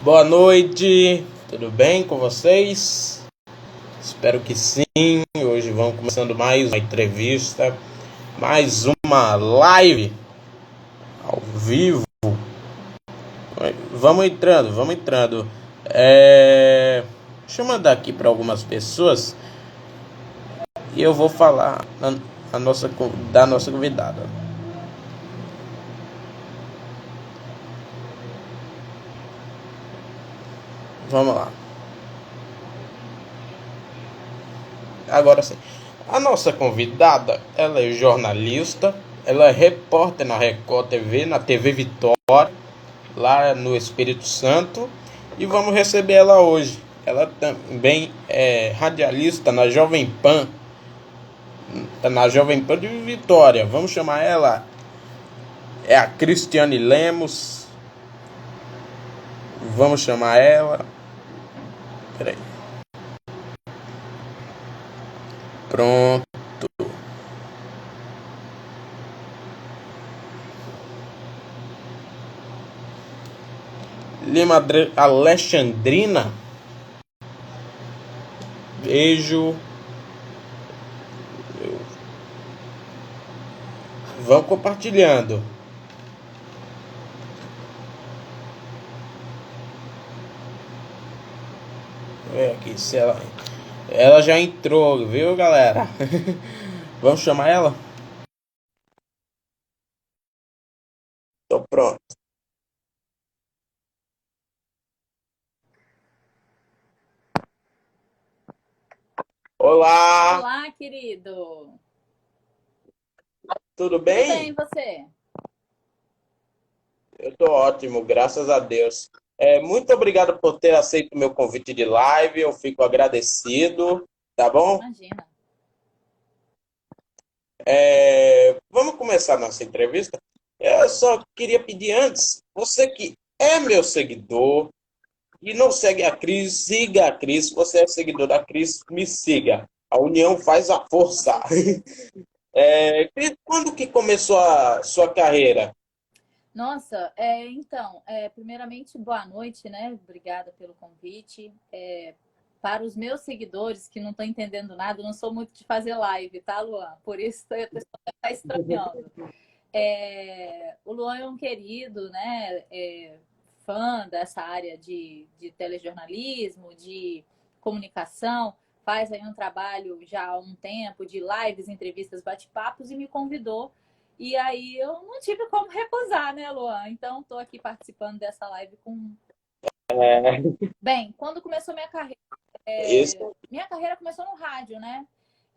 Boa noite, tudo bem com vocês? Espero que sim. Hoje vamos começando mais uma entrevista, mais uma live ao vivo. Vamos entrando. Deixa eu mandar aqui para algumas pessoas e eu vou falar da nossa convidada. Vamos lá. Agora sim. A nossa convidada, ela é jornalista, ela é repórter na Record TV, na TV Vitória, lá no Espírito Santo, e vamos receber ela hoje. Ela também é radialista na Jovem Pan de Vitória. Vamos chamar ela, é a Cristiane Lemos. Vamos chamar ela. Peraí. Pronto. Lima Alexandrina. Beijo. Vão compartilhando. Vamos ver aqui se ela já entrou, viu, galera? Vamos chamar ela? Tô pronto. Olá! Olá, querido. Tudo Tudo bem, bem? e você? Eu tô ótimo, graças a Deus. Muito obrigado por ter aceito o meu convite de live. Eu fico agradecido, tá bom? Imagina. Vamos começar nossa entrevista. Eu só queria pedir antes, você que é meu seguidor e não segue a Cris, siga a Cris. Se você é seguidor da Cris, me siga. A união faz a Com força. certeza. Cris, quando que começou a sua carreira? Nossa, primeiramente, boa noite, né? Obrigada pelo convite. Para os meus seguidores que não estão entendendo nada, eu não sou muito de fazer live, tá, Luan? Por isso a pessoa está estranhando. O Luan é um querido, né? Fã dessa área de telejornalismo, de comunicação, faz aí um trabalho já há um tempo de lives, entrevistas, bate-papos e me convidou. E aí eu não tive como recusar, né, Luan? Então estou aqui participando dessa live com. Bem, quando começou minha carreira, Esse, minha carreira começou no rádio, né?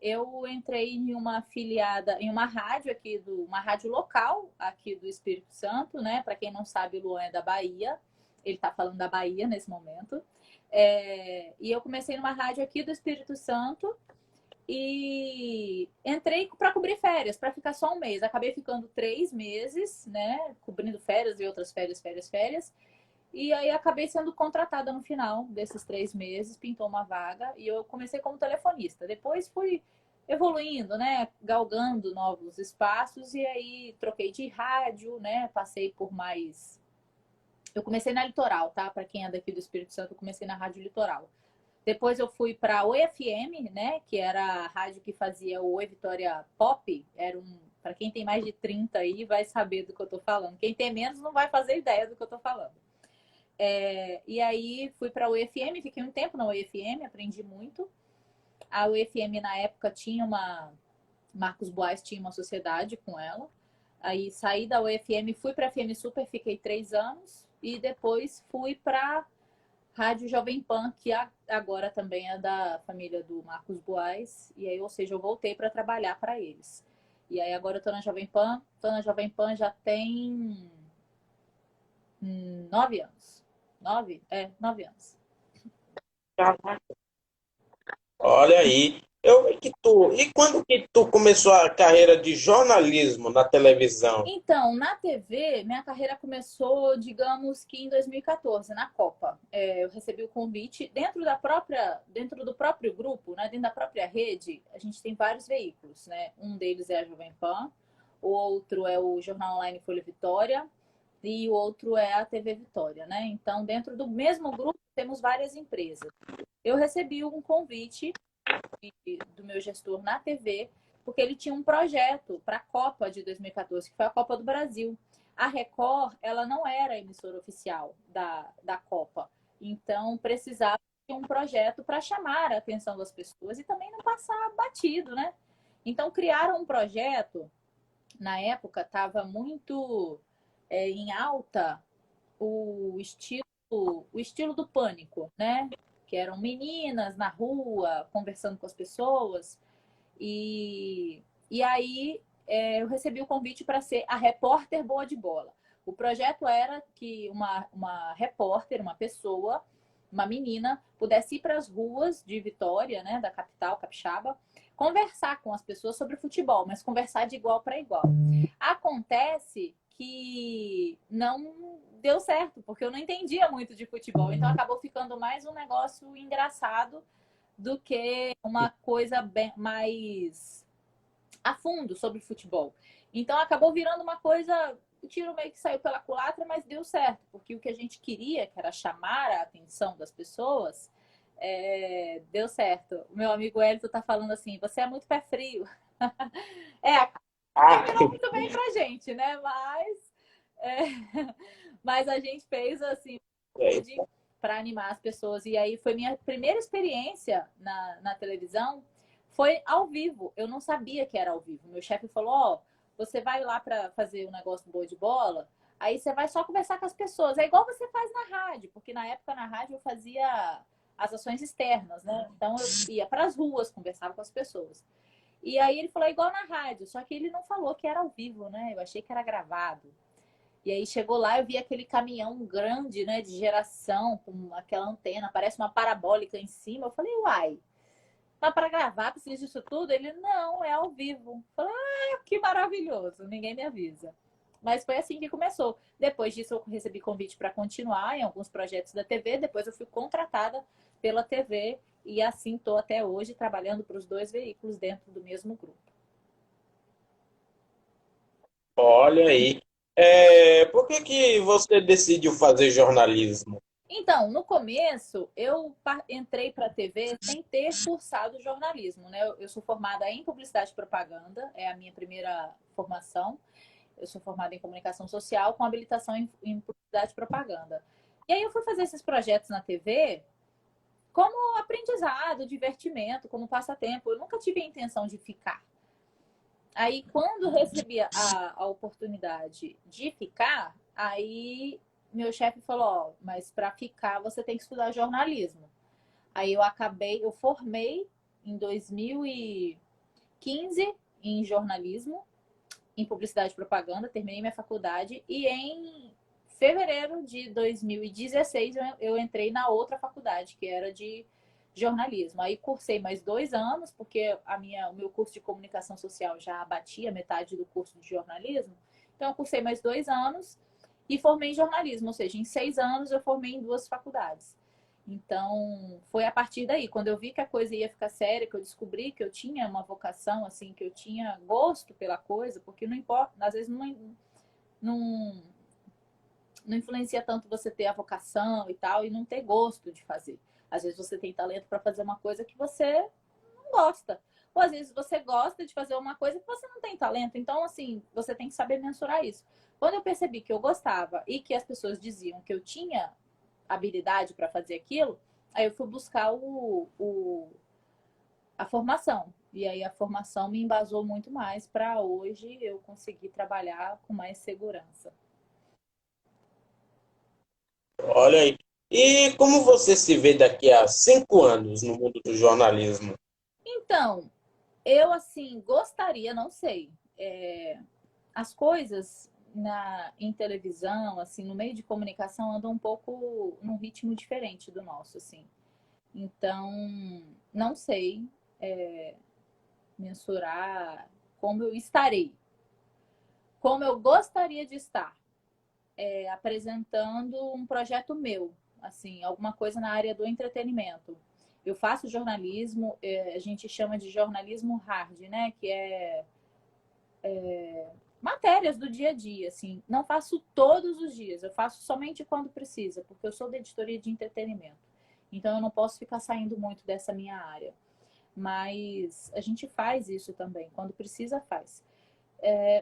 Eu entrei em uma afiliada, em uma rádio uma rádio local aqui do Espírito Santo, né? Para quem não sabe, o Luan é da Bahia. Ele está falando da Bahia nesse momento. E eu comecei numa rádio aqui do Espírito Santo e entrei para cobrir férias, para ficar só um mês. Acabei ficando 3 meses, né? Cobrindo férias e outras férias. E aí acabei sendo contratada no final desses 3 meses, pintou uma vaga e eu comecei como telefonista. Depois fui evoluindo, né? Galgando novos espaços e aí troquei de rádio, né? Passei por mais. Eu comecei na Litoral, tá? Para quem é daqui do Espírito Santo, eu comecei na Rádio Litoral. Depois eu fui para a OFM, né? Que era a rádio que fazia o Oi Vitória Pop. Para quem tem mais de 30 aí, vai saber do que eu tô falando. Quem tem menos não vai fazer ideia do que eu tô falando. E aí fui para a UFM, fiquei um tempo na UFM, aprendi muito. A UFM na época tinha Marcos Boas tinha uma sociedade com ela. Aí saí da UFM, fui para a FM Super, fiquei 3 anos e depois fui para Rádio Jovem Pan, que agora também é da família do Marcos Boas. E aí, ou seja, eu voltei para trabalhar para eles. E aí agora eu tô na Jovem Pan, já tem 9 anos. 9 anos. olha aí. E quando que tu começou a carreira de jornalismo na televisão? Então, na TV, minha carreira começou, digamos que em 2014, na Copa. Eu recebi o convite dentro do próprio grupo, né, dentro da própria rede, a gente tem vários veículos, né? Um deles é a Jovem Pan, o outro é o Jornal Online Folha Vitória, e o outro é a TV Vitória, né? Então, dentro do mesmo grupo, temos várias empresas. Eu recebi um convite do meu gestor na TV, porque ele tinha um projeto para a Copa de 2014, que foi a Copa do Brasil. A Record, ela não era a emissora oficial da Copa, então precisava de um projeto para chamar a atenção das pessoas e também não passar batido, né? Então criaram um projeto, na época estava muito em alta o estilo do Pânico, né? Que eram meninas na rua, conversando com as pessoas. E aí eu recebi o convite para ser a repórter boa de bola. O projeto era que uma repórter, uma pessoa, uma menina, pudesse ir para as ruas de Vitória, né, da capital capixaba, conversar com as pessoas sobre futebol, mas conversar de igual para igual. Acontece que não deu certo, porque eu não entendia muito de futebol, então acabou ficando mais um negócio engraçado do que uma coisa bem mais a fundo sobre futebol. Então acabou virando uma coisa, o tiro meio que saiu pela culatra, mas deu certo, porque o que a gente queria, que era chamar a atenção das pessoas, deu certo. O meu amigo Hélio tá falando assim, você é muito pé frio. Ah, Terminou muito bem pra gente, né? É, mas a gente fez assim para animar as pessoas. E aí foi minha primeira experiência na televisão, foi ao vivo. Eu não sabia que era ao vivo. Meu chefe falou: ó, você vai lá para fazer um negócio boa de bola, aí você vai só conversar com as pessoas. É igual você faz na rádio, porque na época na rádio eu fazia as ações externas, né? Então eu ia para as ruas, conversava com as pessoas. E aí ele falou: igual na rádio, só que ele não falou que era ao vivo, né? Eu achei que era gravado. E aí chegou lá, eu vi aquele caminhão grande, né, de geração, com aquela antena, parece uma parabólica em cima. Eu falei, uai, mas para gravar precisa disso tudo? Ele, não, é ao vivo. Eu falei, que maravilhoso, ninguém me avisa. Mas foi assim que começou. Depois disso, eu recebi convite para continuar em alguns projetos da TV. Depois, eu fui contratada pela TV e assim estou até hoje, trabalhando para os dois veículos dentro do mesmo grupo. olha aí. Por que que você decidiu fazer jornalismo? Então, no começo, eu entrei para a TV sem ter cursado jornalismo, né? Eu sou formada em publicidade e propaganda, é a minha primeira formação. Eu sou formada em comunicação social com habilitação em publicidade e propaganda. E aí eu fui fazer esses projetos na TV como aprendizado, divertimento, como passatempo. Eu nunca tive a intenção de ficar. Aí, quando recebi a oportunidade de ficar, aí meu chefe falou: ó, mas para ficar você tem que estudar jornalismo. Aí eu formei em 2015 em jornalismo, em publicidade e propaganda, terminei minha faculdade e em fevereiro de 2016 eu entrei na outra faculdade, que era de jornalismo. Aí cursei mais 2 anos, porque o meu curso de comunicação social já abatia metade do curso de jornalismo. Então eu cursei mais 2 anos e formei em jornalismo, ou seja, em 6 anos eu formei em 2 faculdades. Então, foi a partir daí, quando eu vi que a coisa ia ficar séria, que eu descobri que eu tinha uma vocação, assim, que eu tinha gosto pela coisa, porque não importa, às vezes não, não influencia tanto você ter a vocação e tal, e não ter gosto de fazer. Às vezes você tem talento para fazer uma coisa que você não gosta. Ou às vezes você gosta de fazer uma coisa que você não tem talento. Então, assim, você tem que saber mensurar isso. Quando eu percebi que eu gostava e que as pessoas diziam que eu tinha habilidade para fazer aquilo, aí eu fui buscar a formação. E aí a formação me embasou muito mais para hoje eu conseguir trabalhar com mais segurança. Olha aí. E como você se vê daqui a 5 anos no mundo do jornalismo? Então, eu assim gostaria, não sei, as coisas em televisão, assim, no meio de comunicação andam um pouco num ritmo diferente do nosso, assim. Então, não sei mensurar como eu estarei, como eu gostaria de estar, apresentando um projeto meu, assim, alguma coisa na área do entretenimento. Eu faço jornalismo, a gente chama de jornalismo hard, né? Que é matérias do dia a dia, assim. Não faço todos os dias, eu faço somente quando precisa, porque eu sou da editoria de entretenimento. Então eu não posso ficar saindo muito dessa minha área. Mas a gente faz isso também, quando precisa faz.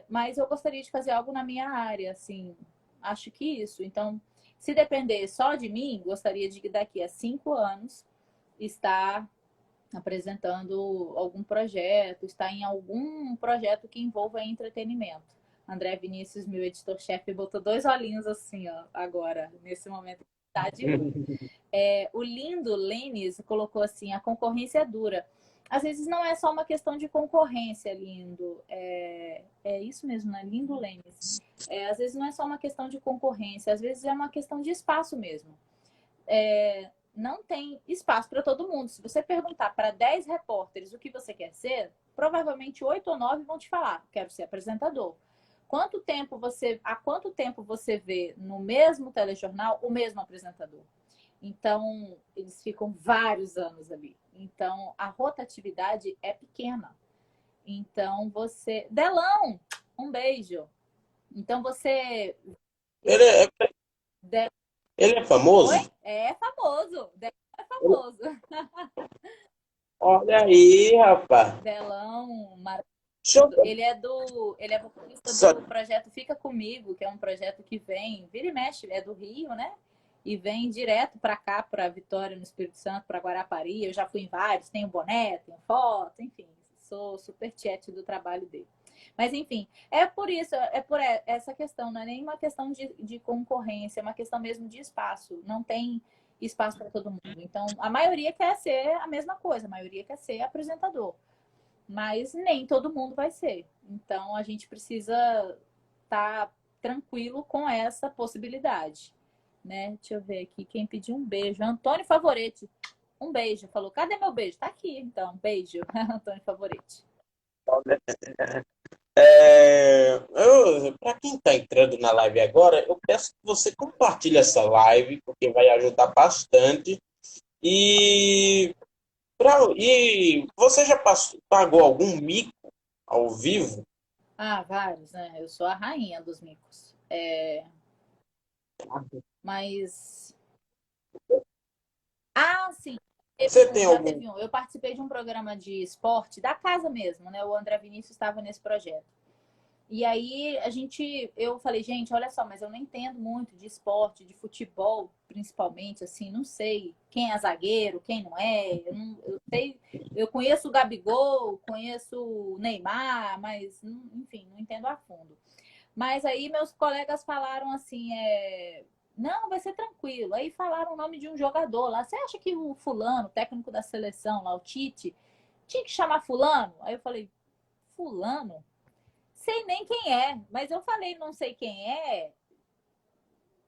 Mas eu gostaria de fazer algo na minha área, assim, acho que isso. Então, se depender só de mim, gostaria de daqui a 5 anos estar apresentando algum projeto, estar em algum projeto que envolva entretenimento. André Vinícius, meu editor-chefe, botou 2 olhinhos assim, ó, agora, nesse momento. Tá de olho. O Lindo Lênis colocou assim, a concorrência é dura. Às vezes não é só uma questão de concorrência, Lindo. É isso mesmo, né? Lindo Lênis. Às vezes não é só uma questão de concorrência, às vezes é uma questão de espaço mesmo. Não tem espaço para todo mundo. Se você perguntar para 10 repórteres o que você quer ser, provavelmente 8 ou 9 vão te falar, quero ser apresentador. Há quanto tempo você vê no mesmo telejornal o mesmo apresentador? Então, eles ficam vários anos ali. Então, a rotatividade é pequena. Então, Delão, um beijo. Então, você... Ele é, De... ele é Oi? famoso? É famoso. Delão é famoso. Olha aí, rapaz. Delão, Deixa eu... ele é vocalista Só... do projeto Fica Comigo, que é um projeto que vira e mexe, é do Rio, né? E vem direto para cá, para Vitória, no Espírito Santo, para Guarapari. Eu já fui em vários, tenho boné, tenho foto, enfim, sou super tiete do trabalho dele. Mas, enfim, é por isso, é por essa questão, não é nem uma questão de concorrência, é uma questão mesmo de espaço. Não tem espaço para todo mundo. Então, a maioria quer ser a mesma coisa, a maioria quer ser apresentador. Mas nem todo mundo vai ser. Então, a gente precisa estar tranquilo com essa possibilidade. Né? Deixa eu ver aqui quem pediu um beijo. Antônio Favoretti. Um beijo. Falou, cadê meu beijo? Tá aqui, então. Beijo, Antônio Favoretti. Para quem está entrando na live agora, eu peço que você compartilhe essa live, porque vai ajudar bastante. E, e você já pagou algum mico ao vivo? Ah, vários, né? Eu sou a rainha dos micos. Mas. Ah, sim. Você tem Já algum? teve um. Eu participei de um programa de esporte da casa mesmo, né? O André Vinícius estava nesse projeto. E aí eu falei, gente, olha só, mas eu não entendo muito de esporte, de futebol, principalmente, assim, não sei quem é zagueiro, quem não é. Eu sei, eu conheço o Gabigol, conheço o Neymar, mas, enfim, não entendo a fundo. Mas aí meus colegas falaram assim, não, vai ser tranquilo. Aí falaram o nome de um jogador lá. Você acha que o fulano, técnico da seleção lá, o Tite, tinha que chamar fulano? Aí eu falei, fulano? Sei nem quem é, mas eu falei não sei quem é,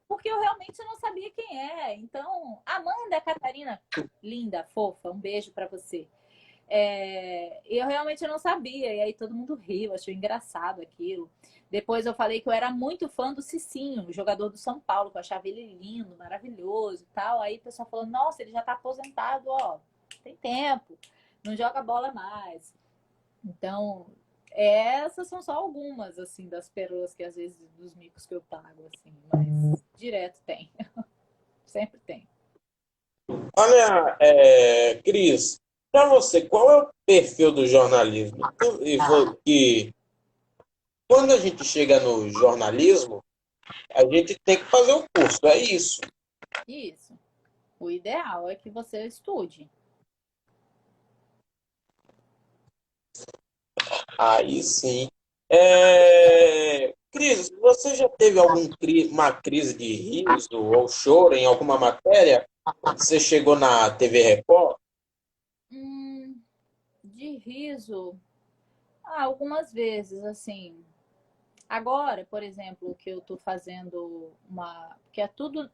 porque eu realmente não sabia quem é. Então, Amanda Catarina, linda, fofa, um beijo para você. Eu realmente não sabia, e aí todo mundo riu, achou engraçado aquilo. Depois eu falei que eu era muito fã do Cicinho, jogador do São Paulo, que eu achava ele lindo, maravilhoso e tal. Aí o pessoal falou, nossa, ele já tá aposentado, ó, tem tempo, não joga bola mais. Então, essas são só algumas, assim, das pérolas que às vezes, dos micos que eu pago, assim, mas direto tem. Sempre tem. Olha, Cris, para você, qual é o perfil do jornalismo? Que quando a gente chega no jornalismo, a gente tem que fazer o curso, é isso. Isso. O ideal é que você estude. Aí sim. Cris, você já teve uma crise de riso ou choro em alguma matéria? Quando você chegou na TV Record? De riso, algumas vezes, assim. Agora, por exemplo, que eu tô fazendo que é tudo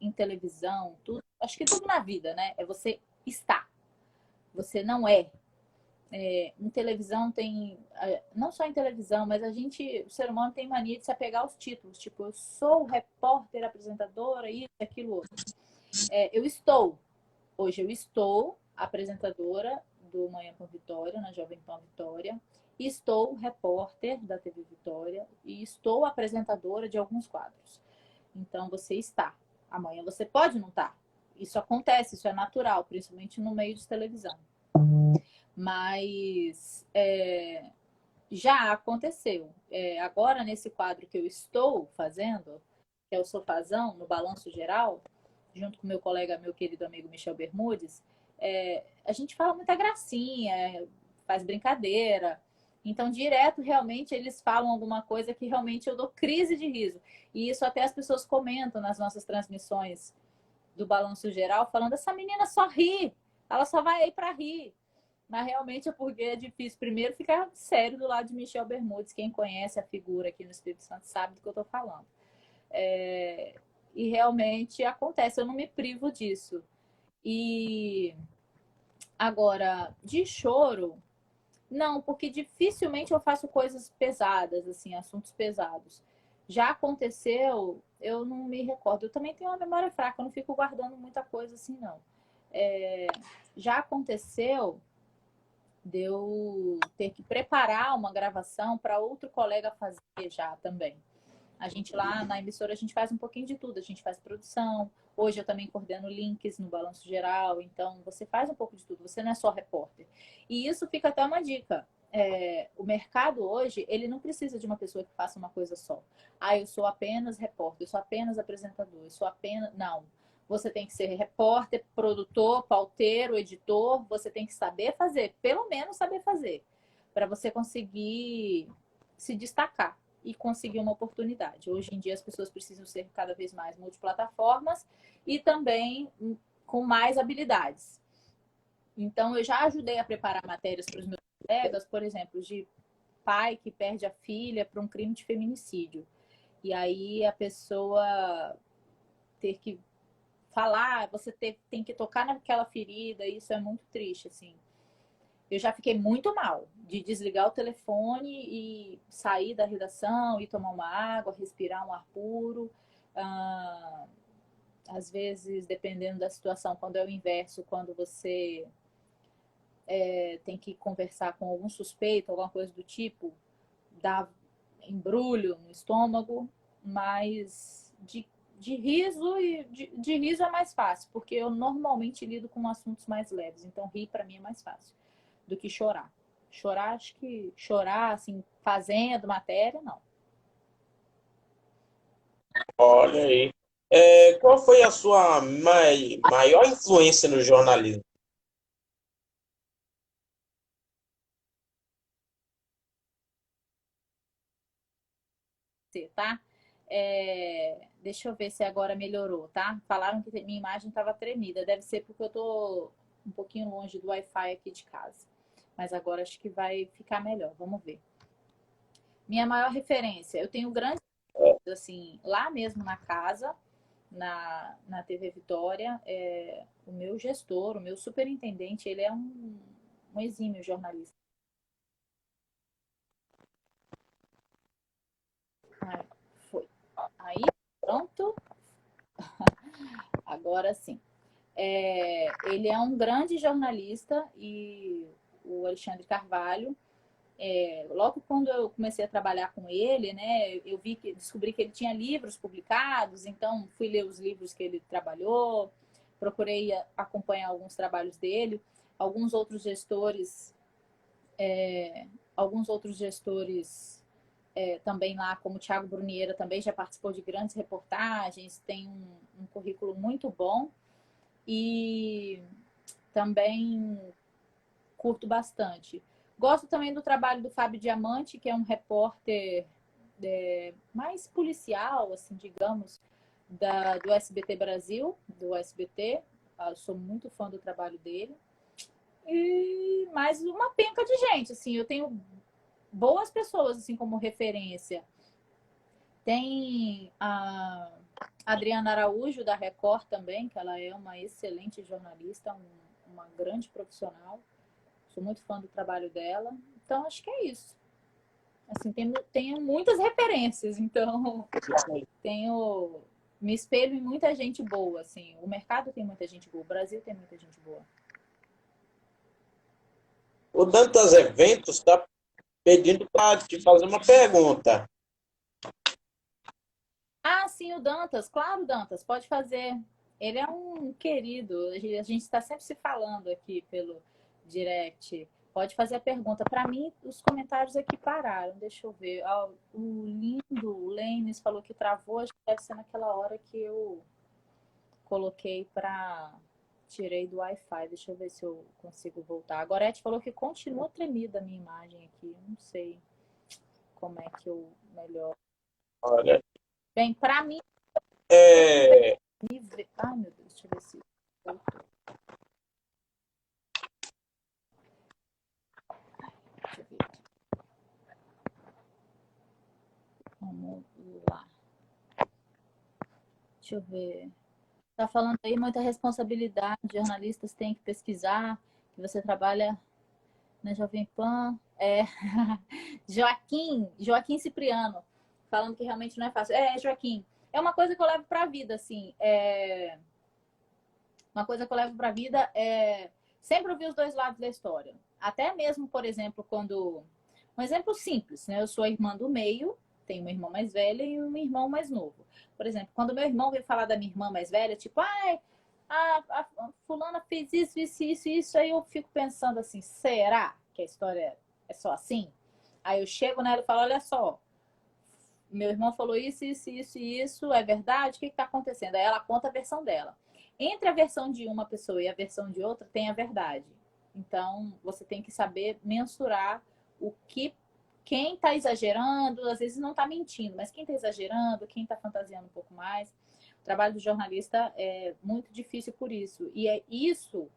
em televisão, acho que tudo na vida, né? É você estar. Você não é. Em televisão tem, não só em televisão, mas o ser humano tem mania de se apegar aos títulos, tipo, eu sou repórter, apresentadora, isso, aquilo, outro. Hoje eu estou apresentadora do Manhã com Vitória, na Jovem Pan Vitória, Estou repórter da TV Vitória e estou apresentadora de alguns quadros. Então, você está. Amanhã você pode não estar. Isso acontece, isso é natural, principalmente no meio de televisão. Mas já aconteceu. Agora, nesse quadro que eu estou fazendo, que é o Sofazão, no Balanço Geral, junto com meu colega, meu querido amigo Michel Bermudes, a gente fala muita gracinha, faz brincadeira. Então, direto, realmente, eles falam alguma coisa que realmente eu dou crise de riso. E isso até as pessoas comentam nas nossas transmissões do Balanço Geral, falando, essa menina só ri, ela só vai aí para rir. Mas realmente é porque é difícil, primeiro, ficar sério do lado de Michel Bermudes. Quem conhece a figura aqui no Espírito Santo sabe do que eu estou falando. E realmente acontece, eu não me privo disso. E agora, de choro, não, porque dificilmente eu faço coisas pesadas, assim, assuntos pesados. Já aconteceu, eu não me recordo. Eu também tenho uma memória fraca, eu não fico guardando muita coisa assim, não. Já aconteceu de eu ter que preparar uma gravação para outro colega fazer já também. A gente lá na emissora, a gente faz um pouquinho de tudo. A gente faz produção. Hoje eu também coordeno links no Balanço Geral. Então, você faz um pouco de tudo. Você não é só repórter. E isso fica até uma dica. O mercado hoje, ele não precisa de uma pessoa que faça uma coisa só. Eu sou apenas repórter, eu sou apenas apresentador, eu sou apenas... Não. Você tem que ser repórter, produtor, pauteiro, editor. Você tem que saber fazer, pelo menos saber fazer, para você conseguir se destacar e conseguir uma oportunidade. Hoje em dia as pessoas precisam ser cada vez mais multiplataformas e também com mais habilidades. Então, eu já ajudei a preparar matérias para os meus colegas, por exemplo, de pai que perde a filha para um crime de feminicídio. E aí a pessoa ter que falar, você tem que tocar naquela ferida, isso é muito triste, assim. Eu já fiquei muito mal de desligar o telefone e sair da redação e tomar uma água, respirar um ar puro. Às vezes, dependendo da situação, quando é o inverso, quando você tem que conversar com algum suspeito, alguma coisa do tipo, dá embrulho no estômago, mas de riso de riso é mais fácil, porque eu normalmente lido com assuntos mais leves, então rir para mim é mais fácil do que chorar. Chorar, acho que chorar, assim, fazendo matéria, não. Olha aí. Qual foi a sua maior influência no jornalismo? Tá? Deixa eu ver se agora melhorou, tá? Falaram que minha imagem estava tremida. Deve ser porque eu tô um pouquinho longe do Wi-Fi aqui de casa. Mas agora acho que vai ficar melhor. Vamos ver. Minha maior referência, eu tenho grandes, assim, lá mesmo na casa, na TV Vitória, o meu gestor, o meu superintendente, ele é um exímio jornalista. Foi. Aí, pronto. Agora sim. Ele é um grande jornalista e o Alexandre Carvalho. Logo quando eu comecei a trabalhar com ele, né, descobri que ele tinha livros publicados, então fui ler os livros que ele trabalhou, procurei acompanhar alguns trabalhos dele, alguns outros gestores, alguns outros gestores também lá, como o Thiago Bruniera, também já participou de grandes reportagens, tem um currículo muito bom e também curto bastante. Gosto também do trabalho do Fábio Diamante, que é um repórter mais policial, assim, digamos, do SBT Brasil, do SBT. Eu sou muito fã do trabalho dele. E mais uma penca de gente, assim, eu tenho boas pessoas, assim, como referência. Tem a Adriana Araújo, da Record também, que ela é uma excelente jornalista, uma grande profissional. Sou muito fã do trabalho dela. Então, acho que é isso. Assim, tenho muitas referências, então me espelho em muita gente boa, assim. O mercado tem muita gente boa, o Brasil tem muita gente boa. O Dantas Eventos está pedindo para te fazer uma pergunta. Ah, sim, o Dantas. Claro, Dantas, pode fazer. Ele é um querido. A gente está sempre se falando aqui pelo direct. Pode fazer a pergunta. Para mim, os comentários aqui pararam. Deixa eu ver. Ah, o lindo, o Lênis falou que travou. Acho que deve ser naquela hora que eu coloquei para. Tirei do Wi-Fi. Deixa eu ver se eu consigo voltar. A Gorete falou que continua tremida a minha imagem aqui. Não sei como é que eu melhor. Olha, Bem, para mim. é, Ai, meu Deus, deixa eu ver se. Deixa eu ver. Vamos lá. Deixa eu ver. Tá falando aí muita responsabilidade. Jornalistas têm que pesquisar. Que você trabalha na Jovem Pan. É. Joaquim Cipriano. Falando que realmente não é fácil. Joaquim. É uma coisa que eu levo para a vida, assim. Uma coisa que eu levo para a vida é sempre ouvir os dois lados da história. Até mesmo, por exemplo, quando. Um exemplo simples, né? Eu sou a irmã do meio, tenho uma irmã mais velha e um irmão mais novo. Por exemplo, quando meu irmão veio falar da minha irmã mais velha, tipo, ai, a fulana fez isso, aí eu fico pensando assim, será que a história é só assim? Aí eu chego nela e falo, olha só, meu irmão falou isso, é verdade? O que está acontecendo? Aí ela conta a versão dela. Entre a versão de uma pessoa e a versão de outra, tem a verdade. Então, você tem que saber mensurar o que quem está exagerando, às vezes não está mentindo, mas quem está exagerando, quem está fantasiando um pouco mais. O trabalho do jornalista é muito difícil por isso. E é isso,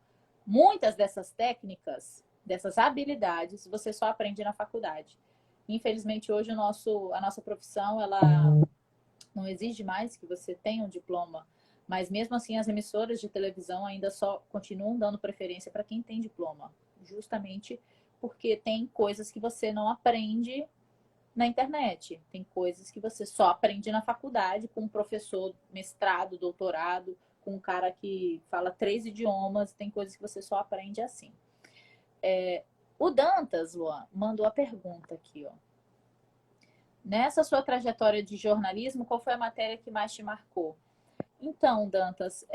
muitas dessas técnicas, dessas habilidades, você só aprende na faculdade. Infelizmente, hoje a nossa profissão ela não exige mais que você tenha um diploma, mas mesmo assim as emissoras de televisão ainda só continuam dando preferência para quem tem diploma, justamente porque tem coisas que você não aprende na internet, tem coisas que você só aprende na faculdade com um professor mestrado, doutorado, com um cara que fala 3 idiomas, tem coisas que você só aprende assim. O Dantas, Luan, mandou a pergunta aqui, ó. Nessa sua trajetória de jornalismo, qual foi a matéria que mais te marcou? Então, Dantas,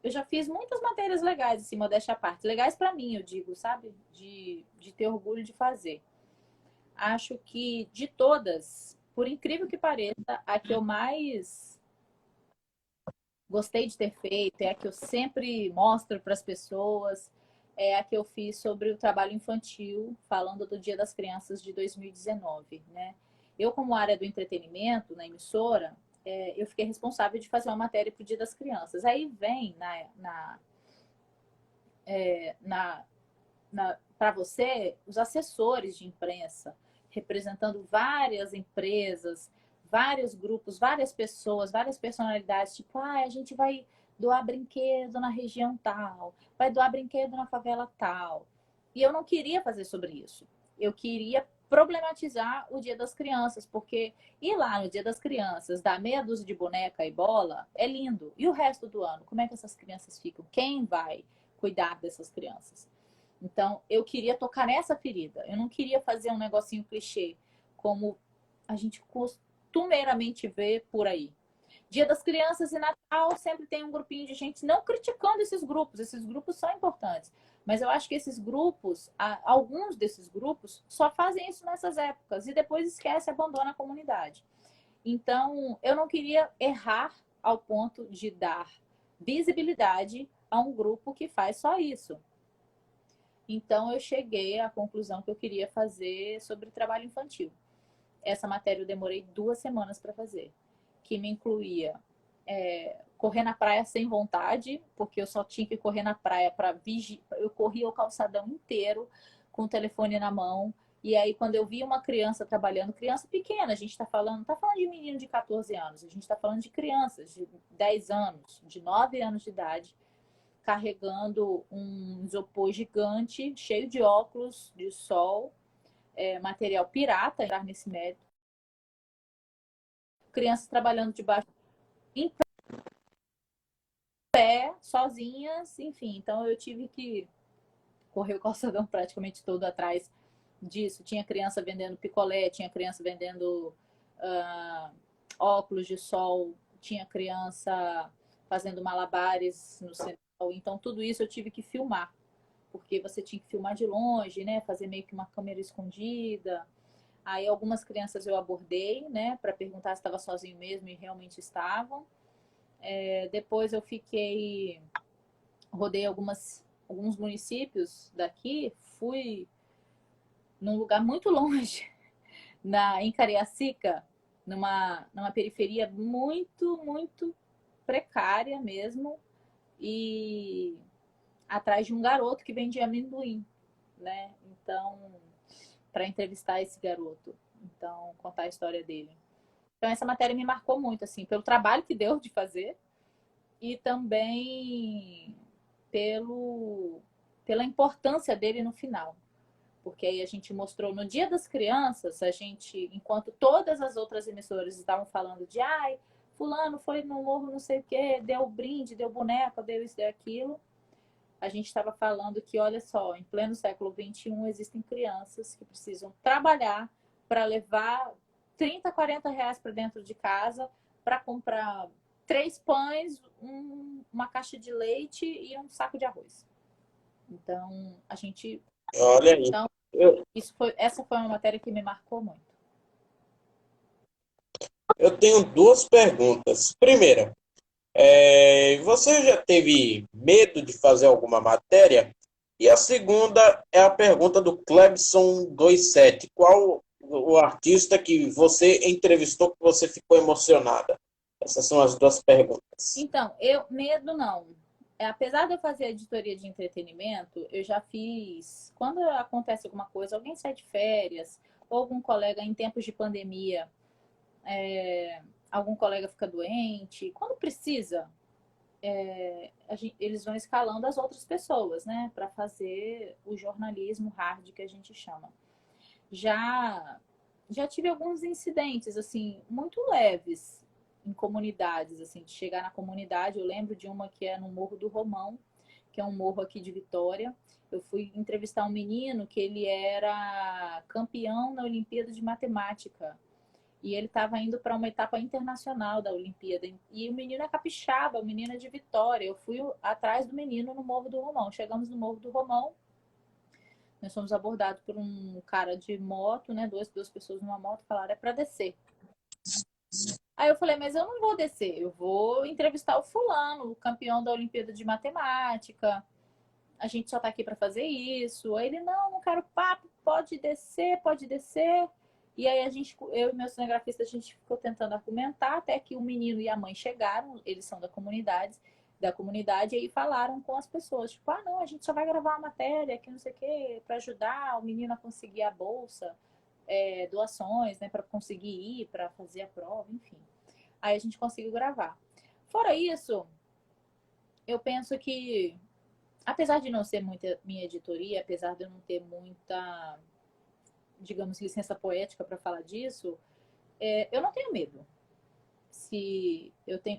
eu já fiz muitas matérias legais, assim, modéstia à parte. Legais para mim, eu digo, sabe? De ter orgulho de fazer. Acho que de todas, por incrível que pareça, a que eu mais gostei de ter feito, é a que eu sempre mostro para as pessoas, é a que eu fiz sobre o trabalho infantil, falando do Dia das Crianças de 2019, né? Eu, como área do entretenimento na emissora, eu fiquei responsável de fazer uma matéria para o Dia das Crianças. Aí vem para você os assessores de imprensa, representando várias empresas, vários grupos, várias pessoas, várias personalidades, tipo, a gente vai doar brinquedo na região tal, vai doar brinquedo na favela tal. E eu não queria fazer sobre isso. Eu queria problematizar o Dia das Crianças, porque ir lá no Dia das Crianças, dar meia dúzia de boneca e bola, é lindo. E o resto do ano, como é que essas crianças ficam? Quem vai cuidar dessas crianças? Então, eu queria tocar nessa ferida. Eu não queria fazer um negocinho clichê, como a gente costumeiramente vê por aí. Dia das Crianças e Natal sempre tem um grupinho de gente, não criticando esses grupos são importantes. Mas eu acho que esses grupos, alguns desses grupos, só fazem isso nessas épocas e depois esquece e abandona a comunidade. Então, eu não queria errar ao ponto de dar visibilidade a um grupo que faz só isso. Então, eu cheguei à conclusão que eu queria fazer sobre trabalho infantil. Essa matéria eu demorei 2 semanas para fazer, que me incluía correr na praia sem vontade, porque eu só tinha que correr na praia para vigiar. Eu corria o calçadão inteiro com o telefone na mão. E aí, quando eu via uma criança trabalhando, criança pequena, a gente está falando, tá falando de menino de 14 anos, a gente está falando de crianças de 10 anos, de 9 anos de idade, carregando um isopor gigante, cheio de óculos de sol, material pirata, entrar nesse mérito. Crianças trabalhando debaixo, em pé, sozinhas, enfim. Então eu tive que correr o calçadão praticamente todo atrás disso. Tinha criança vendendo picolé, tinha criança vendendo óculos de sol, tinha criança fazendo malabares no centro. Então, tudo isso eu tive que filmar, porque você tinha que filmar de longe, né? Fazer meio que uma câmera escondida. Aí, algumas crianças eu abordei, né? Para perguntar se estava sozinho mesmo, e realmente estavam. Depois eu rodei alguns municípios daqui, fui num lugar muito longe, em Cariacica, numa periferia muito, muito precária mesmo, e atrás de um garoto que vendia amendoim, né? Então, para entrevistar esse garoto, então contar a história dele. Então essa matéria me marcou muito, assim, pelo trabalho que deu de fazer e também pela importância dele no final. Porque aí a gente mostrou no Dia das Crianças, enquanto todas as outras emissoras estavam falando de fulano foi no morro não sei o quê, deu brinde, deu boneca, deu isso, deu aquilo, a gente estava falando que, olha só, em pleno século XXI existem crianças que precisam trabalhar para levar 30, 40 reais para dentro de casa para comprar 3 pães, uma caixa de leite e um saco de arroz. Então, a gente... Olha aí. Então, essa foi uma matéria que me marcou muito. Eu tenho duas perguntas. Primeira, você já teve medo de fazer alguma matéria? E a segunda é a pergunta do Clebson27. Qual o artista que você entrevistou que você ficou emocionada? Essas são as duas perguntas. Então, medo não. Apesar de eu fazer editoria de entretenimento, eu já fiz. Quando acontece alguma coisa, alguém sai de férias, ou algum colega em tempos de pandemia, algum colega fica doente, quando precisa, eles vão escalando as outras pessoas, né, para fazer o jornalismo hard que a gente chama. Já tive alguns incidentes assim muito leves em comunidades, assim, de chegar na comunidade. Eu lembro de uma que é no Morro do Romão, que é um morro aqui de Vitória. Eu fui entrevistar um menino que ele era campeão na Olimpíada de Matemática. E ele estava indo para uma etapa internacional da Olimpíada. E o menino é capixaba, o menino é de Vitória. Eu fui atrás do menino no Morro do Romão. Chegamos no Morro do Romão. Nós fomos abordados por um cara de moto, né? Duas pessoas numa moto, falaram, é para descer. Aí eu falei, mas eu não vou descer, eu vou entrevistar o fulano, o campeão da Olimpíada de Matemática. A gente só tá aqui para fazer isso. Aí ele, não quero papo, pode descer, pode descer. E aí eu e meu cinegrafista, a gente ficou tentando argumentar até que o menino e a mãe chegaram, eles são da comunidade, e aí falaram com as pessoas, tipo, não, a gente só vai gravar uma matéria, que não sei o quê, para ajudar o menino a conseguir a bolsa, doações, né, para conseguir ir, para fazer a prova, enfim. Aí a gente conseguiu gravar. Fora isso, eu penso que, apesar de não ser muita minha editoria, apesar de eu não ter muita, digamos, licença poética para falar disso, eu não tenho medo.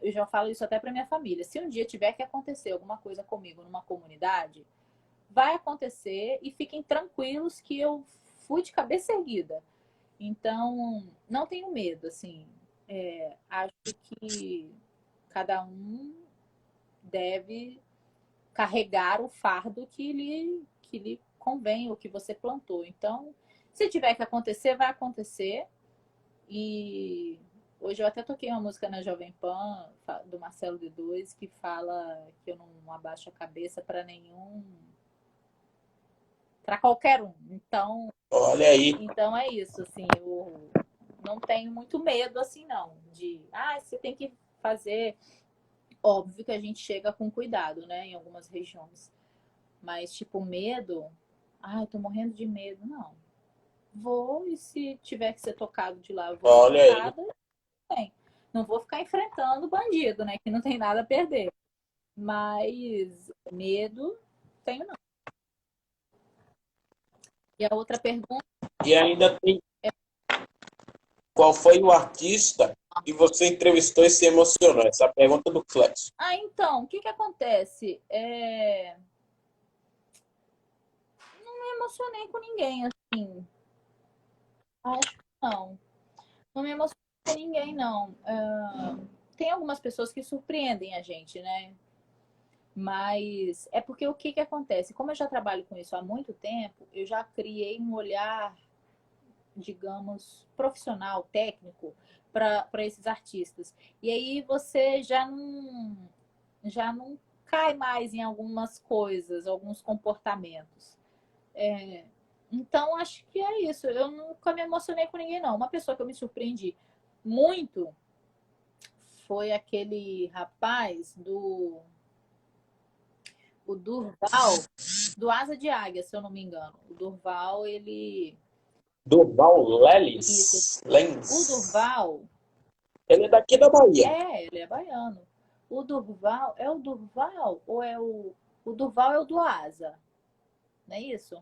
Eu já falo isso até para minha família. Se um dia tiver que acontecer alguma coisa comigo numa comunidade, vai acontecer e fiquem tranquilos que eu fui de cabeça erguida. Então, não tenho medo, assim. Acho que cada um deve carregar o fardo que lhe convém, o que você plantou. Então, se tiver que acontecer, vai acontecer. E hoje eu até toquei uma música na Jovem Pan, do Marcelo D2, que fala que eu não abaixo a cabeça para qualquer um. Então, olha aí. Então é isso, assim, eu não tenho muito medo, assim, não. Você tem que fazer. Óbvio que a gente chega com cuidado, né, em algumas regiões. Mas, tipo, medo. Tô morrendo de medo. Não. Vou, e se tiver que ser tocado de lá, eu vou Olha ser aí. tocada. Não vou ficar enfrentando bandido, né, que não tem nada a perder. Mas medo, tenho não. E a outra pergunta. E ainda tem. Qual foi o artista que você entrevistou e se emocionou? Essa é a pergunta do Clebson. Então, o que acontece? Não me emocionei com ninguém, assim. Acho que não. Não me emocionei com ninguém, não. Tem algumas pessoas que surpreendem a gente, né? Mas é porque o que que acontece? Como eu já trabalho com isso há muito tempo, eu já criei um olhar, digamos, profissional, técnico, para esses artistas. E aí você já não cai mais em algumas coisas, alguns comportamentos. Então, acho que é isso. Eu nunca me emocionei com ninguém, não. Uma pessoa que eu me surpreendi muito foi aquele rapaz o Durval, do Asa de Águia, se eu não me engano. O Durval, ele. Durval Isso. Lelis, O Lens. Durval, Ele é daqui da Bahia. ele é baiano. O Durval, é o Durval ou é o. O Durval é o do Asa, não é isso?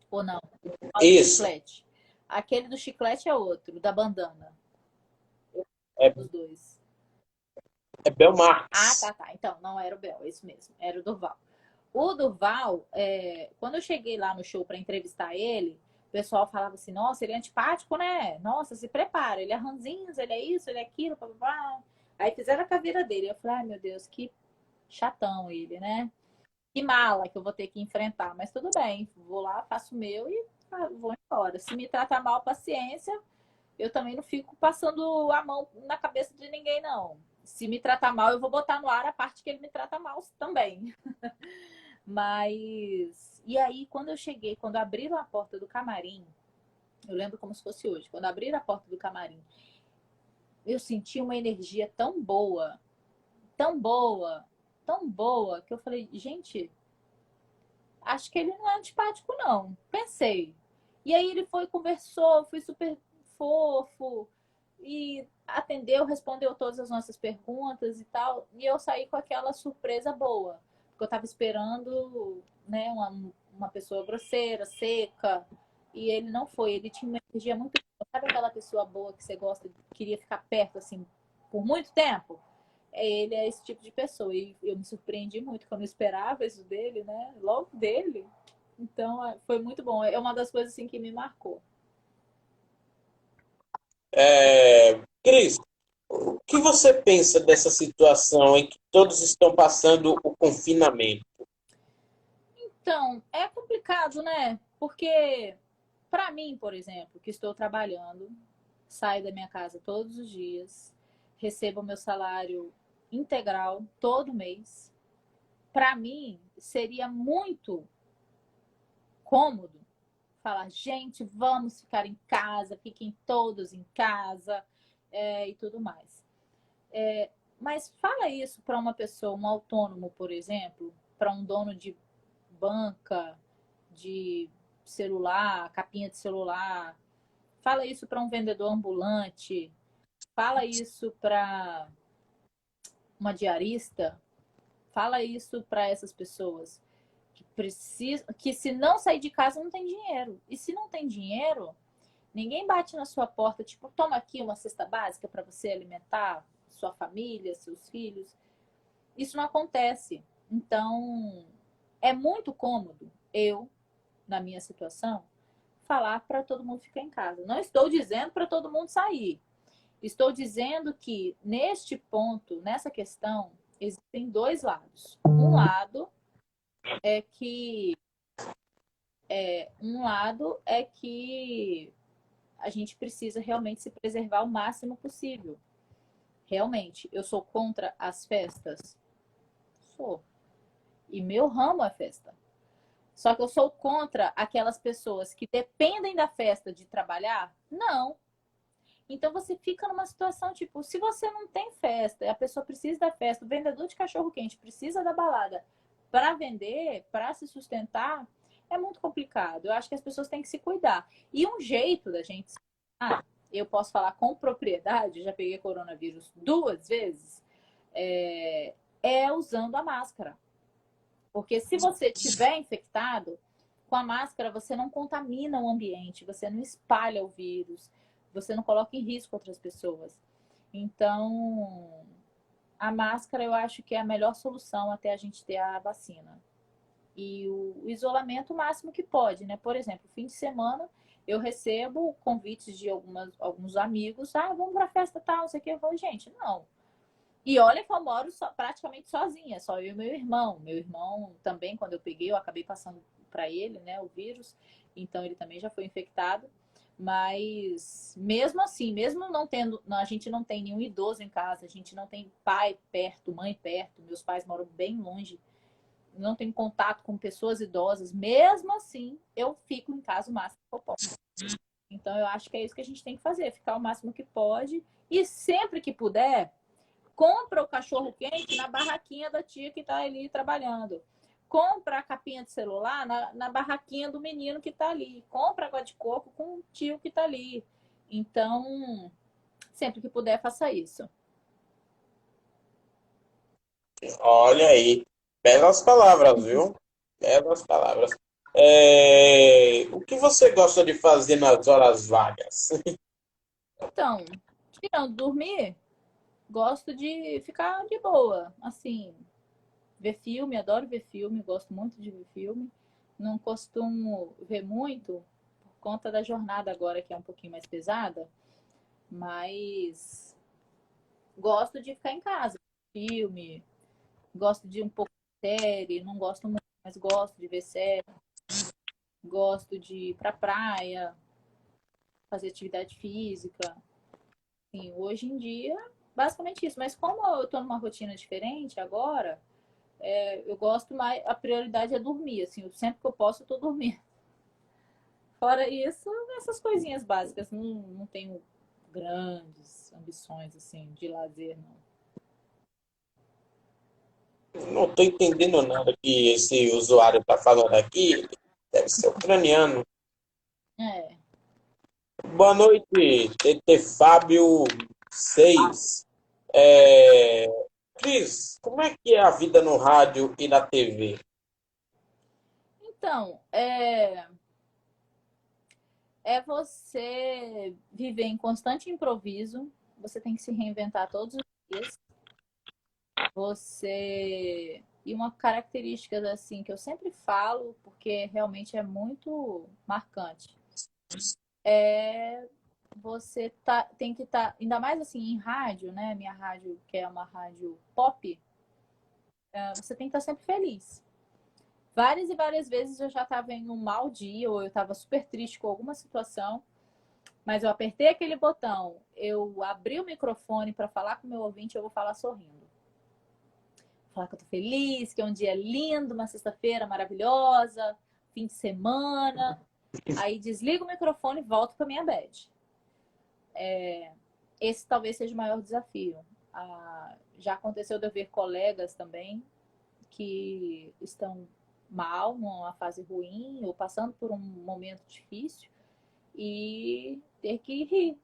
Ou não? O do Isso. chiclete. Aquele do chiclete é outro, da bandana. É, Os dois. é Bel Ah, Marques. tá, tá. Então, não era o Bel, é isso mesmo. Era o Durval. O Durval, quando eu cheguei lá no show para entrevistar ele, o pessoal falava assim: nossa, ele é antipático, né? Nossa, se prepara, ele é ranzinhos, ele é isso, ele é aquilo, blá, blá, blá. Aí fizeram a caveira dele. Eu falei: ai meu Deus, que chatão ele, né? Que mala que eu vou ter que enfrentar. Mas tudo bem, vou lá, faço o meu e vou embora. Se me trata mal, paciência, eu também não fico passando a mão na cabeça de ninguém, não. Se me tratar mal, eu vou botar no ar a parte que ele me trata mal também. Mas. E aí, quando eu cheguei, quando abriram a porta do camarim, eu lembro como se fosse hoje, quando abriram a porta do camarim, eu senti uma energia tão boa, tão boa, tão boa, que eu falei, gente, acho que ele não é antipático, não. Pensei. E aí ele foi, conversou, foi super fofo e atendeu, respondeu todas as nossas perguntas e tal. E eu saí com aquela surpresa boa. Porque eu estava esperando, né, uma pessoa grosseira, seca. E ele não foi. Ele tinha uma energia muito boa. Sabe aquela pessoa boa que você gosta, queria ficar perto, assim, por muito tempo? Ele é esse tipo de pessoa. E eu me surpreendi muito, que eu não esperava isso dele, né? Logo dele. Então, foi muito bom. É uma das coisas assim que me marcou. Cris, o que você pensa dessa situação em que todos estão passando o confinamento? Então, é complicado, né? Porque, para mim, por exemplo, que estou trabalhando, saio da minha casa todos os dias, recebo meu salário integral todo mês. Para mim, seria muito cômodo falar, gente, vamos ficar em casa, fiquem todos em casa, e tudo mais. Mas fala isso para uma pessoa, um autônomo, por exemplo, para um dono de banca, de celular, capinha de celular. Fala isso para um vendedor ambulante. Fala isso para uma diarista. Fala isso para essas pessoas que precisam, que se não sair de casa não tem dinheiro. E se não tem dinheiro, ninguém bate na sua porta, tipo, toma aqui uma cesta básica para você alimentar sua família, seus filhos. Isso não acontece. Então, é muito cômodo eu, na minha situação, falar para todo mundo ficar em casa. Não estou dizendo para todo mundo sair. Estou dizendo que neste ponto, nessa questão, existem dois lados. É que um lado é que a gente precisa realmente se preservar o máximo possível. Realmente, eu sou contra as festas? Sou. E meu ramo é festa. Só que eu sou contra aquelas pessoas que dependem da festa de trabalhar? Não. Então você fica numa situação tipo, se você não tem festa, e a pessoa precisa da festa, o vendedor de cachorro quente precisa da balada para vender, para se sustentar, é muito complicado. Eu acho que as pessoas têm que se cuidar. E um jeito da gente se cuidar, eu posso falar com propriedade, já peguei coronavírus 2 vezes, é usando a máscara. Porque se você tiver infectado, com a máscara você não contamina o ambiente, você não espalha o vírus, você não coloca em risco outras pessoas. Então, a máscara eu acho que é a melhor solução até a gente ter a vacina. E o isolamento o máximo que pode, né? Por exemplo, fim de semana eu recebo convites de alguns amigos, vamos pra festa tal, não sei o que. Eu falo, gente, não. E olha que eu moro praticamente sozinha, só eu e meu irmão. Meu irmão também, quando eu peguei, eu acabei passando para ele, né, o vírus. Então ele também já foi infectado. Mas mesmo assim, mesmo não tendo, a gente não tem nenhum idoso em casa, a gente não tem pai perto, mãe perto, meus pais moram bem longe, não tenho contato com pessoas idosas, mesmo assim, eu fico em casa o máximo que eu posso. Então eu acho que é isso que a gente tem que fazer, ficar o máximo que pode e sempre que puder, compra o cachorro quente na barraquinha da tia que está ali trabalhando. Compra a capinha de celular na barraquinha do menino que está ali. Compra água de coco com o tio que está ali. Então, sempre que puder, faça isso. Olha aí, belas palavras, viu? Belas palavras. O que você gosta de fazer nas horas vagas? Então, tirando dormir, gosto de ficar de boa. Assim, ver filme, adoro ver filme, gosto muito de ver filme. Não costumo ver muito por conta da jornada agora, que é um pouquinho mais pesada. Mas gosto de ficar em casa, filme, gosto de um pouco de série, não gosto muito, mas gosto de ver série, gosto de ir pra praia, fazer atividade física. Assim, hoje em dia, basicamente isso. Mas como eu tô numa rotina diferente agora, eu gosto mais, a prioridade é dormir, assim, sempre que eu posso, eu tô dormindo. Fora isso, essas coisinhas básicas, não tenho grandes ambições, assim, de lazer, não. Não estou entendendo nada que esse usuário está falando aqui. Deve ser ucraniano. É. Boa noite, TT Fábio 6. É... Cris, como é que é a vida no rádio e na TV? Então, é você viver em constante improviso, você tem que se reinventar todos os dias. Você. E uma característica assim que eu sempre falo, porque realmente é muito marcante, é tem que estar, ainda mais assim em rádio, né? Minha rádio, que é uma rádio pop, você tem que estar sempre feliz. Várias e várias vezes eu já estava em um mau dia, ou eu estava super triste com alguma situação. Mas eu apertei aquele botão, eu abri o microfone para falar com o meu ouvinte, eu vou falar sorrindo. Vou falar que eu tô feliz, que é um dia lindo, uma sexta-feira maravilhosa, fim de semana. Aí desligo o microfone e volto para minha bed. Esse talvez seja o maior desafio. Já aconteceu de eu ver colegas também que estão mal, numa fase ruim, ou passando por um momento difícil, e ter que rir.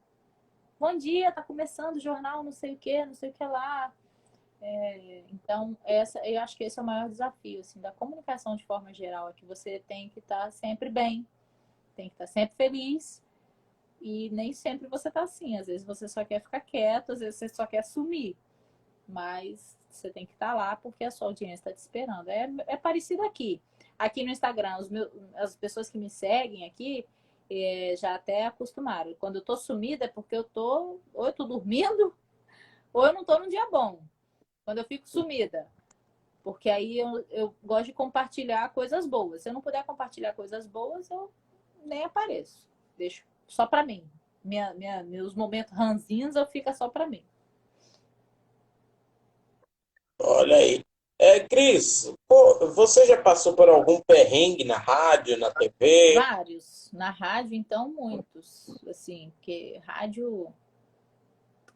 Bom dia, tá começando o jornal, não sei o que, não sei o que lá. Então, eu acho que esse é o maior desafio, assim, da comunicação de forma geral, é que você tem que estar sempre bem, tem que estar sempre feliz, e nem sempre você tá assim. Às vezes você só quer ficar quieto, às vezes você só quer sumir, mas você tem que estar lá porque a sua audiência está te esperando. É parecido aqui. Aqui no Instagram, as pessoas que me seguem aqui já até acostumaram. Quando eu tô sumida é porque ou eu tô dormindo, ou eu não tô num dia bom. Quando eu fico sumida. Porque aí eu gosto de compartilhar coisas boas. Se eu não puder compartilhar coisas boas, eu nem apareço. Deixo só pra mim. Meus momentos ranzinhos eu fico só pra mim. Olha aí. Cris, pô, você já passou por algum perrengue na rádio, na TV? Vários. Na rádio, então, muitos. Assim, porque rádio.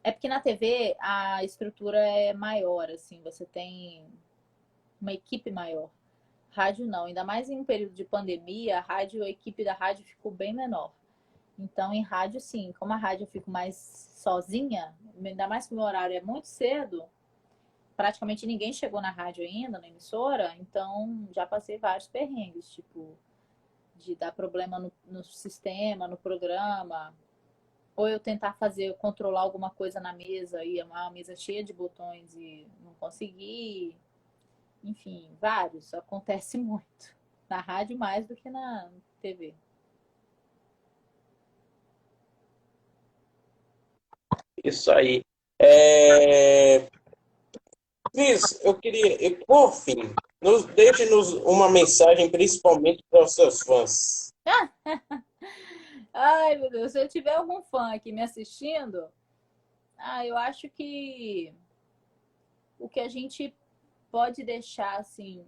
É porque na TV a estrutura é maior, assim, você tem uma equipe maior. Rádio não, ainda mais em um período de pandemia, a equipe da rádio ficou bem menor. Então, em rádio, sim, como a rádio eu fico mais sozinha, ainda mais que o meu horário é muito cedo, praticamente ninguém chegou na rádio ainda, na emissora, então já passei vários perrengues, tipo, de dar problema no sistema, no programa, ou eu tentar controlar alguma coisa na mesa e é uma mesa cheia de botões e não conseguir. Enfim, vários. Acontece muito. Na rádio mais do que na TV. Isso aí. Cris, eu queria, por fim, deixe-nos uma mensagem principalmente para os seus fãs. Ai, meu Deus, se eu tiver algum fã aqui me assistindo, eu acho que o que a gente pode deixar assim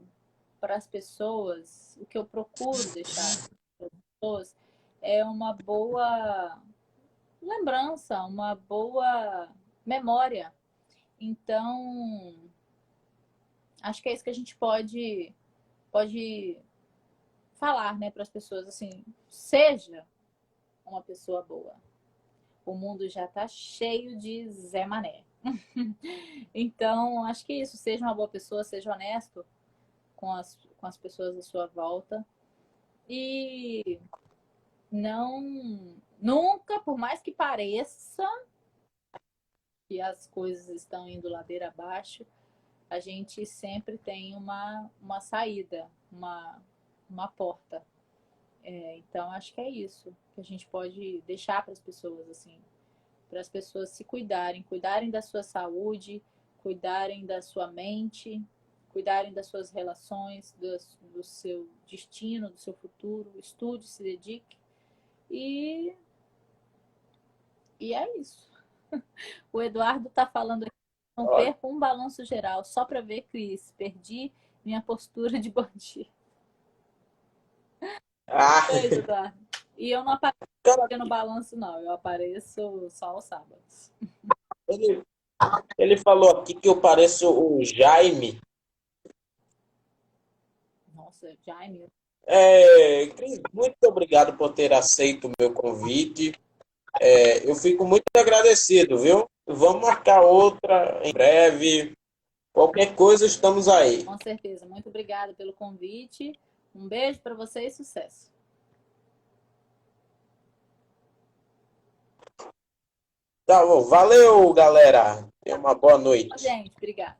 para as pessoas, o que eu procuro deixar para as pessoas é uma boa lembrança, uma boa memória. Então, acho que é isso que a gente pode falar, né, para as pessoas assim, seja uma pessoa boa. O mundo já está cheio de Zé Mané. Então, acho que isso, seja uma boa pessoa, seja honesto com as pessoas à sua volta. E não, nunca, por mais que pareça que as coisas estão indo ladeira abaixo, a gente sempre tem uma saída, uma porta. Então, acho que é isso que a gente pode deixar para as pessoas, assim, para as pessoas se cuidarem da sua saúde, cuidarem da sua mente, cuidarem das suas relações, do seu destino, do seu futuro. Estude, se dedique e, e é isso. O Eduardo está falando aqui, não Olha, perca um balanço geral, só para ver, Cris, perdi minha postura de bom dia. ah, Beijo, Eduardo. E eu não apareço cara, no balanço, não. Eu apareço só aos sábados. ele, ele falou aqui que eu pareço o Jaime. Nossa, Jaime. Cris, muito obrigado por ter aceito o meu convite. Eu fico muito agradecido, viu? Vamos marcar outra em breve. Qualquer coisa, estamos aí. Com certeza. Muito obrigada pelo convite. Um beijo para você e sucesso. Tá bom. Valeu, galera. Tenha uma boa noite. Gente, obrigada.